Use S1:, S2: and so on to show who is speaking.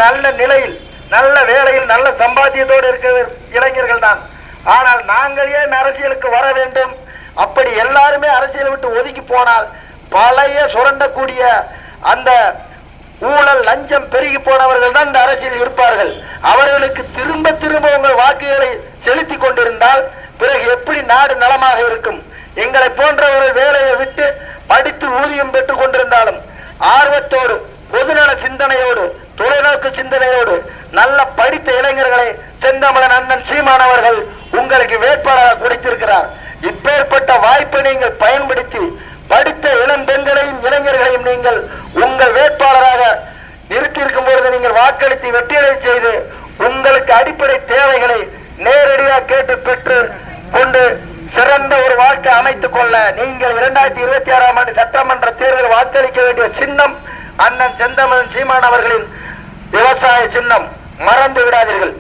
S1: நல்ல நிலையில், நல்ல வேலையில், நல்ல சம்பாத்தியத்தோடு இருக்கிற இளைஞர்கள் தான். ஆனால் நாங்கள் ஏன் அரசியலுக்கு வர வேண்டும்? அப்படி எல்லாருமே அரசியலை விட்டு ஒதுக்கி போனால் பழைய சுரண்டக்கூடிய அந்த ஊழல் லஞ்சம் பெருகி போனவர்கள் தான் இந்த அரசியல் இருப்பார்கள். அவர்களுக்கு திரும்ப திரும்ப உங்கள் வாக்குகளை செலுத்தி கொண்டிருந்தால் பிறகு எப்படி நாடு நலமாக இருக்கும்? எங்களை போன்றவர்கள் வேலையை விட்டு படித்து ஊதியம் பெற்றுக் கொண்டிருந்தாலும் ஆர்வத்தோடு, பொதுநல சிந்தனையோடு, தொலைநோக்கு சிந்தனையோடு நல்ல படித்த இளைஞர்களை செந்தமிழன் அண்ணன் சீமான் அவர்கள் உங்களுக்கு வேட்பாளராக கொடுத்திருக்கிறார். இப்பேற்பட்ட வாய்ப்பை நீங்கள் பயன்படுத்தி படித்த இளம் பெண்களையும் இளைஞர்களையும் நீங்கள் உங்கள் வேட்பாளராக நிறுத்தியிருக்கும் பொழுது நீங்கள் வாக்களித்து வெற்றியடை செய்து உங்களுக்கு அடிப்படை தேவைகளை நேரடியாக கேட்டு பெற்று கொண்டு சிறந்த ஒரு வாழ்க்கை அமைத்துக் கொள்ள நீங்கள் 2026ஆம் ஆண்டு சட்டமன்ற தேர்தல் வாக்களிக்க வேண்டிய சின்னம் அண்ணன் செந்தமிழன் சீமான் அவர்களின் விவசாய சின்னம். மறந்து விடாதீர்கள்.